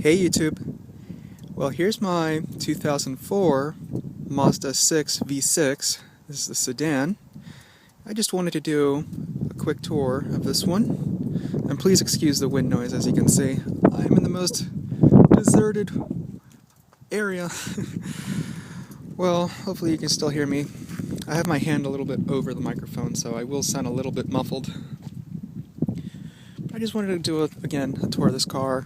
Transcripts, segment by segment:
Hey YouTube! Well, here's my 2004 Mazda 6 V6. This is the sedan. I just wanted to do a quick tour of this one. And please excuse the wind noise. As you can see, I'm in the most deserted area. Well, hopefully you can still hear me. I have my hand a little bit over the microphone, so I will sound a little bit muffled. I just wanted to do, again, a tour of this car.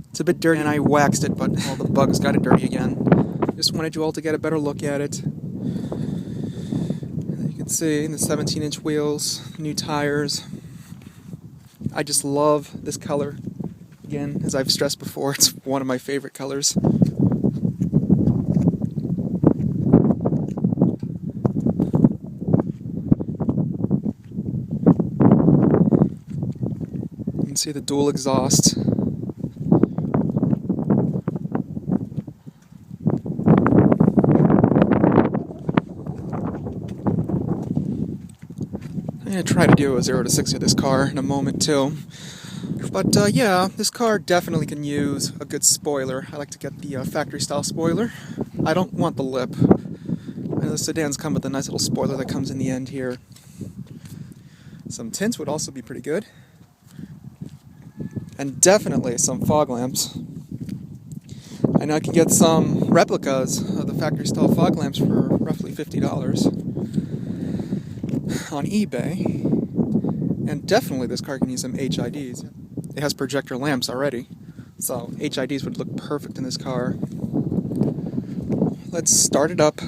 It's a bit dirty and I waxed it, but all the bugs got it dirty again. Just wanted you all to get a better look at it. And you can see the 17-inch wheels, new tires. I just love this color. Again, as I've stressed before, it's one of my favorite colors. You can see the dual exhaust. I'm going to try to do a 0 to 60 of this car in a moment too. But yeah, this car definitely can use a good spoiler. I like to get the factory style spoiler. I don't want the lip. I know the sedans come with a nice little spoiler that comes in the end here. Some tints would also be pretty good. And definitely some fog lamps. I know I can get some replicas of the factory style fog lamps for roughly $50 on eBay. And definitely this car can use some HIDs. It has projector lamps already, so HIDs would look perfect in this car. Let's start it up. I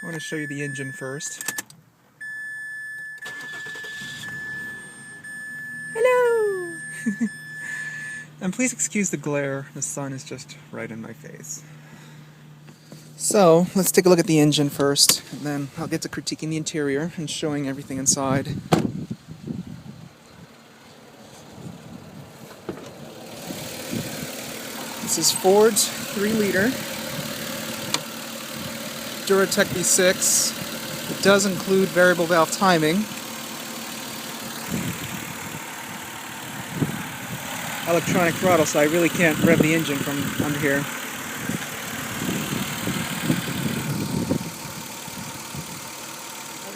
want to show you the engine first. Hello! And please excuse the glare, the sun is just right in my face. So, let's take a look at the engine first, and then I'll get to critiquing the interior and showing everything inside. This is Ford's 3-liter Duratec V6. It does include variable valve timing. Electronic throttle, so I really can't rev the engine from under here.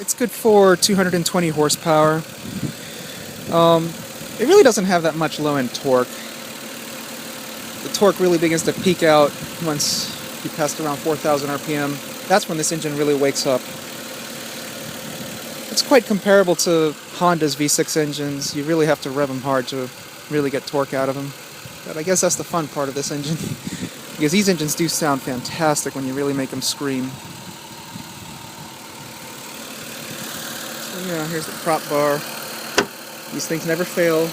It's good for 220 horsepower. It really doesn't have that much low-end torque. The torque really begins to peak out once you pass around 4,000 RPM. That's when this engine really wakes up. It's quite comparable to Honda's V6 engines. You really have to rev them hard to really get torque out of them. But I guess that's the fun part of this engine. Because these engines do sound fantastic when you really make them scream. Yeah, here's the prop bar. These things never fail.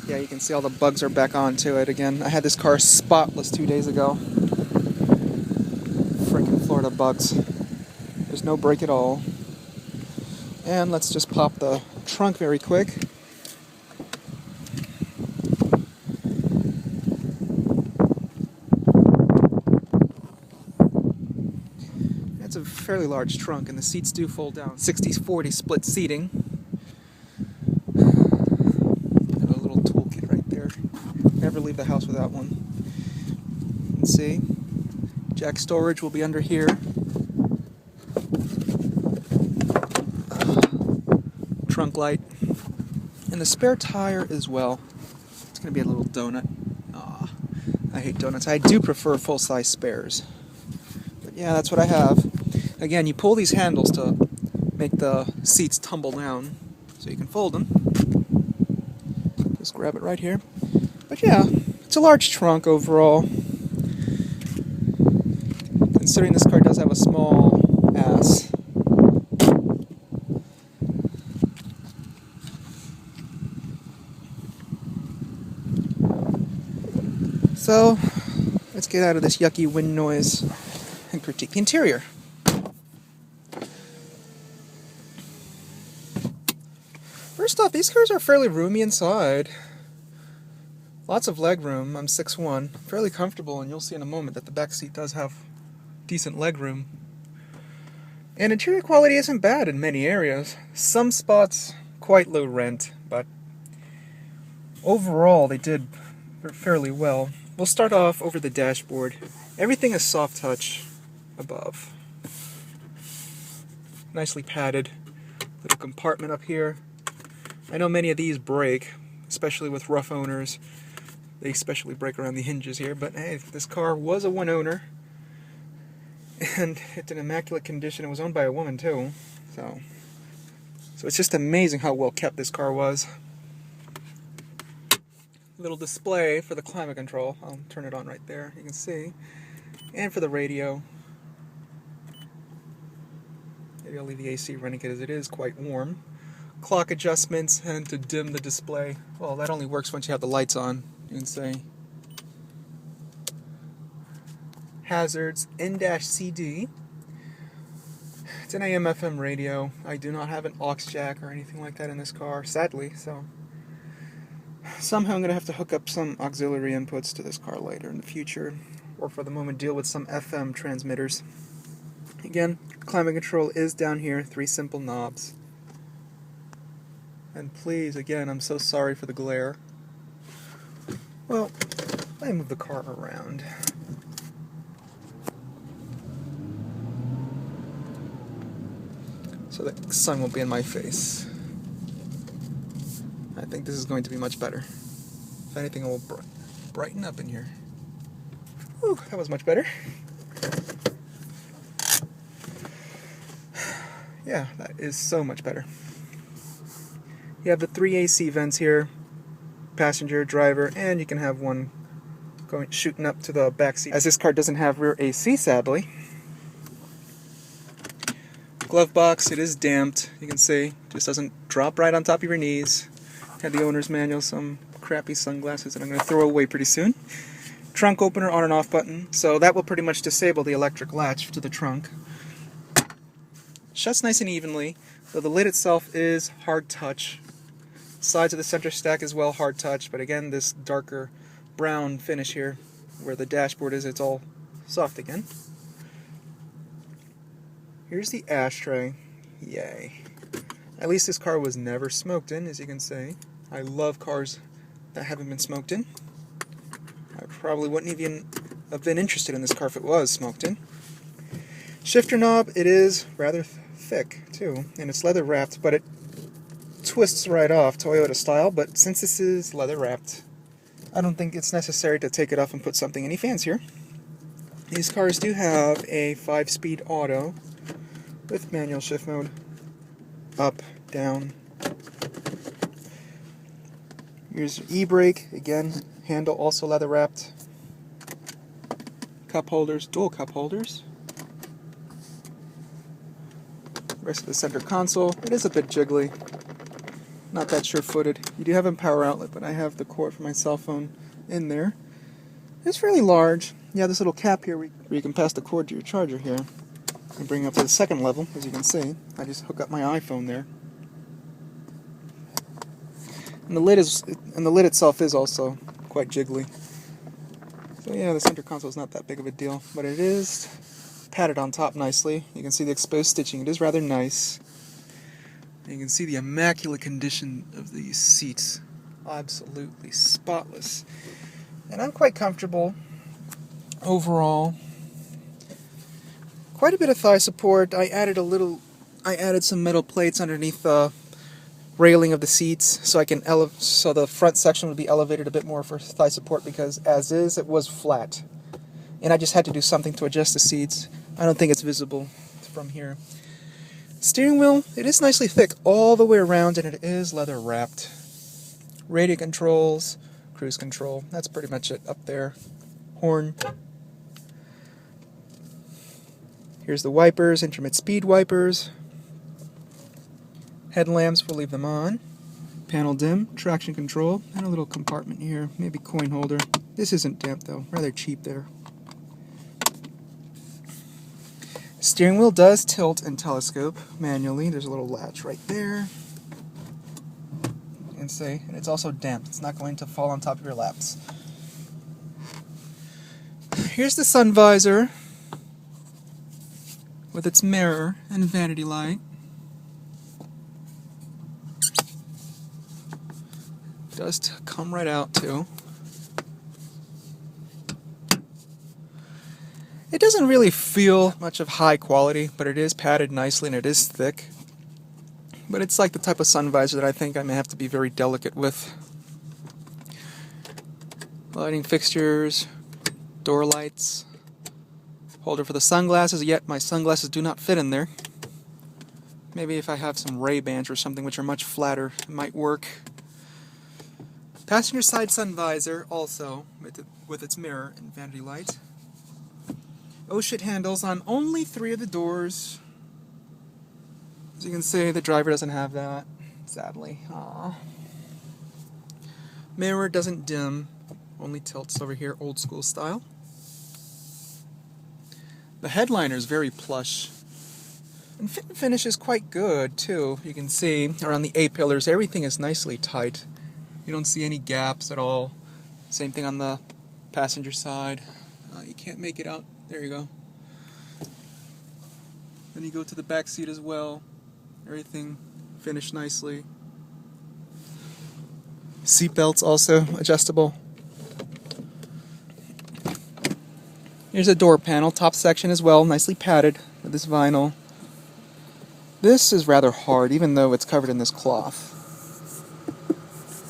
Yeah, you can see all the bugs are back onto it again. I had this car spotless 2 days ago. Freaking Florida bugs. There's no brake at all. And let's just pop the trunk very quick. It's a fairly large trunk, and the seats do fold down. 60/40 split seating. Got a little toolkit right there. Never leave the house without one. You can see, jack storage will be under here. Trunk light. And the spare tire as well. It's going to be a little donut. Aw, I hate donuts. I do prefer full-size spares. But yeah, that's what I have. Again, you pull these handles to make the seats tumble down so you can fold them. Just grab it right here. But yeah, it's a large trunk overall. Considering this car does have a small ass. So, let's get out of this yucky wind noise and critique the interior. First off, these cars are fairly roomy inside. Lots of leg room. I'm 6'1", fairly comfortable, and you'll see in a moment that the back seat does have decent leg room. And interior quality isn't bad in many areas. Some spots quite low rent, but overall they did fairly well. We'll start off over the dashboard. Everything is soft touch above. Nicely padded. Little compartment up here. I know many of these break, especially with rough owners. They especially break around the hinges here, but hey, this car was a one owner. And it's in immaculate condition. It was owned by a woman too. So it's just amazing how well kept this car was. Little display for the climate control. I'll turn it on right there, you can see. And for the radio. Maybe I'll leave the AC running because it is quite warm. Clock adjustments and to dim the display. Well, that only works once you have the lights on, you can see. Hazards, N-CD. It's an AM/FM radio. I do not have an aux jack or anything like that in this car, sadly, so somehow I'm going to have to hook up some auxiliary inputs to this car later in the future, or for the moment deal with some FM transmitters. Again, climate control is down here, 3 simple knobs. And please, again, I'm so sorry for the glare. Well, let me move the car around. So the sun won't be in my face. I think this is going to be much better. If anything, it will brighten up in here. Whew, that was much better. Yeah, that is so much better. You have the 3 AC vents here, passenger, driver, and you can have one shooting up to the back seat. As this car doesn't have rear AC, sadly. Glove box, it is damped, you can see. Just doesn't drop right on top of your knees. Had the owner's manual, some crappy sunglasses that I'm going to throw away pretty soon. Trunk opener, on and off button. So that will pretty much disable the electric latch to the trunk. Shuts nice and evenly, though the lid itself is hard touch. Sides of the center stack as well, hard touch, but again, this darker brown finish here, where the dashboard is, it's all soft again. Here's the ashtray. Yay. At least this car was never smoked in, as you can see. I love cars that haven't been smoked in. I probably wouldn't even have been interested in this car if it was smoked in. Shifter knob, it is rather thick too, and it's leather wrapped, but it twists right off, Toyota style, but since this is leather wrapped, I don't think it's necessary to take it off and put something any fancier. These cars do have a 5-speed auto with manual shift mode. Up, down. Here's your e-brake, again, handle also leather wrapped. Cup holders, dual cup holders. Rest of the center console, it is a bit jiggly. Not that sure-footed. You do have a power outlet, but I have the cord for my cell phone in there. It's fairly large. You have this little cap here where you can pass the cord to your charger here. And bring it up to the second level, as you can see. I just hook up my iPhone there. And the lid itself is also quite jiggly. So yeah, the center console is not that big of a deal, but it is padded on top nicely. You can see the exposed stitching. It is rather nice. And you can see the immaculate condition of these seats. Absolutely spotless. And I'm quite comfortable overall. Quite a bit of thigh support. I added some metal plates underneath the railing of the seats so so the front section would be elevated a bit more for thigh support, because as is, it was flat. And I just had to do something to adjust the seats. I don't think it's visible from here. Steering wheel, it is nicely thick all the way around, and it is leather wrapped. Radio controls, cruise control, that's pretty much it up there. Horn. Here's the wipers, intermittent speed wipers. Headlamps, we'll leave them on. Panel dim, traction control, and a little compartment here, maybe coin holder. This isn't damp though, rather cheap there. Steering wheel does tilt and telescope manually. There's a little latch right there. And it's also damp. It's not going to fall on top of your laps. Here's the sun visor. with its mirror and vanity light. Does come right out too. It doesn't really feel much of high quality, but it is padded nicely and it is thick. But it's like the type of sun visor that I think I may have to be very delicate with. Lighting fixtures, door lights, holder for the sunglasses, yet my sunglasses do not fit in there. Maybe if I have some Ray-Bans or something which are much flatter, it might work. Passenger side sun visor also with its mirror and vanity light. Oh shit handles on only 3 of the doors. As you can see, the driver doesn't have that, sadly. Aww. Mirror doesn't dim, only tilts over here, old school style. The headliner is very plush. And fit and finish is quite good too. You can see around the A-pillars, everything is nicely tight. You don't see any gaps at all. Same thing on the passenger side. You can't make it out. There you go. Then you go to the back seat as well. Everything finished nicely. Seat belts also adjustable. Here's a door panel, top section as well, nicely padded with this vinyl. This is rather hard, even though it's covered in this cloth.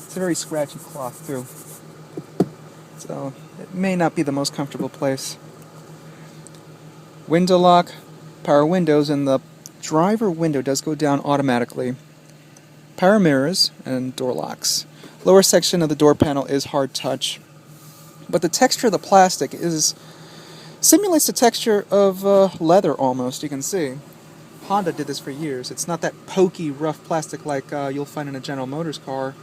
It's a very scratchy cloth too, so it may not be the most comfortable place. Window lock, power windows, and the driver window does go down automatically. Power mirrors and door locks. Lower section of the door panel is hard touch, but the texture of the plastic simulates the texture of leather almost. You can see Honda did this for years. It's not that pokey, rough plastic like you'll find in a General Motors car,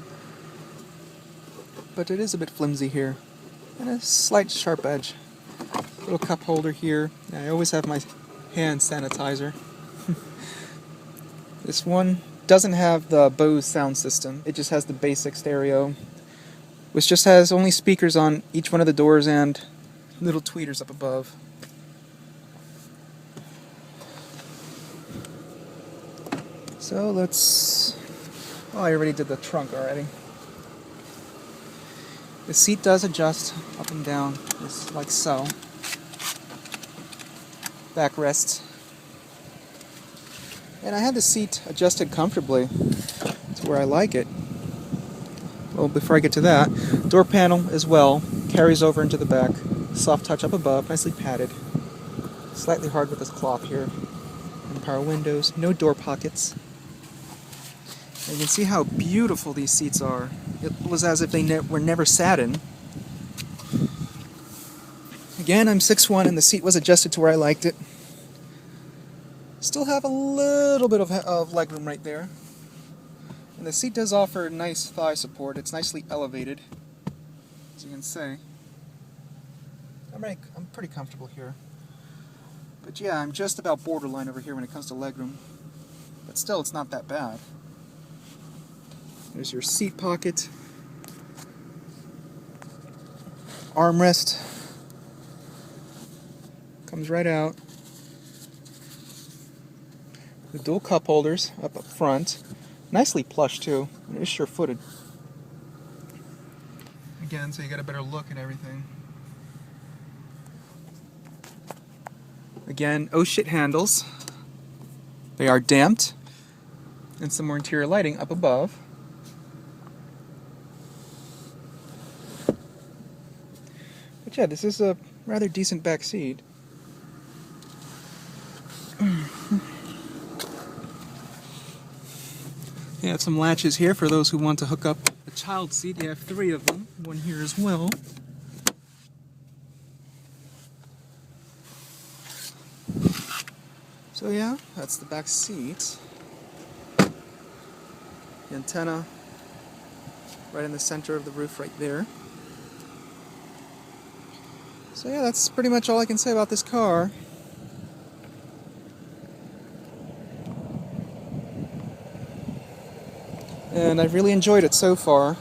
but it is a bit flimsy here, and a slight sharp edge. Little cup holder here. I always have my hand sanitizer. This one doesn't have the Bose sound system. It just has the basic stereo, which just has only speakers on each one of the doors and little tweeters up above. So let's... Oh, I already did the trunk already. The seat does adjust up and down, just like so. Backrests. And I had the seat adjusted comfortably to where I like it. Well, before I get to that, door panel as well carries over into the back. Soft touch up above, nicely padded. Slightly hard with this cloth here. And power windows, no door pockets. And you can see how beautiful these seats are. It was as if they were never sat in. Again, I'm 6'1", and the seat was adjusted to where I liked it. Still have a little bit of legroom right there. And the seat does offer nice thigh support. It's nicely elevated, as you can see. I'm pretty comfortable here. But yeah, I'm just about borderline over here when it comes to legroom. But still, it's not that bad. There's your seat pocket. Armrest. Comes right out. The dual cup holders up front. Nicely plush too. It is sure-footed. Again, so you get a better look at everything. Again, oh shit handles. They are damped. And some more interior lighting up above. But yeah, this is a rather decent back seat. You have some latches here for those who want to hook up a child seat. You have 3 of them. One here as well. So yeah, that's the back seat. The antenna right in the center of the roof right there. So yeah, that's pretty much all I can say about this car. And I've really enjoyed it so far.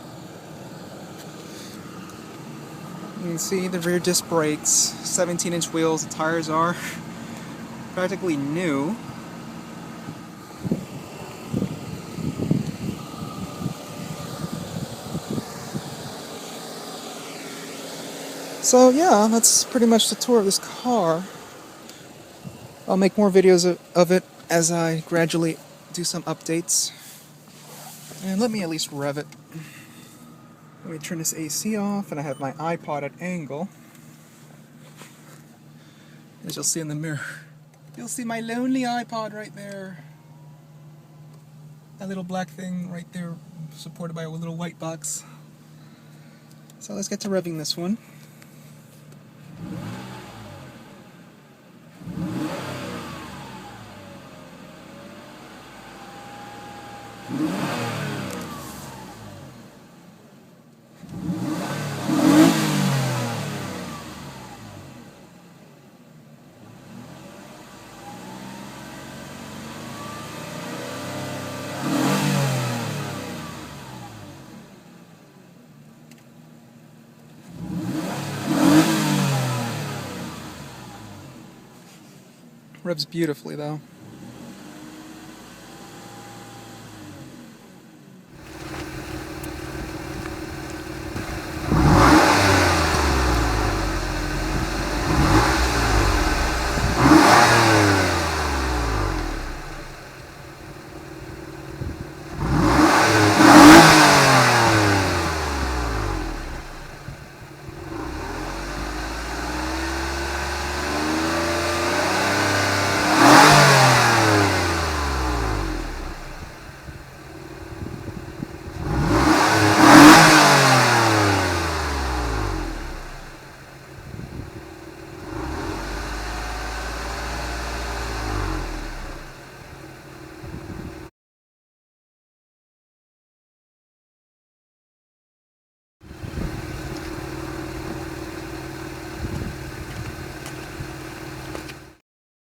You can see the rear disc brakes, 17-inch wheels, the tires are practically new. So yeah, that's pretty much the tour of this car. I'll make more videos of it as I gradually do some updates. And let me at least rev it. Let me turn this AC off, and I have my iPod at angle. As you'll see in the mirror, you'll see my lonely iPod right there. That little black thing right there, supported by a little white box. So let's get to revving this one. Revs beautifully though.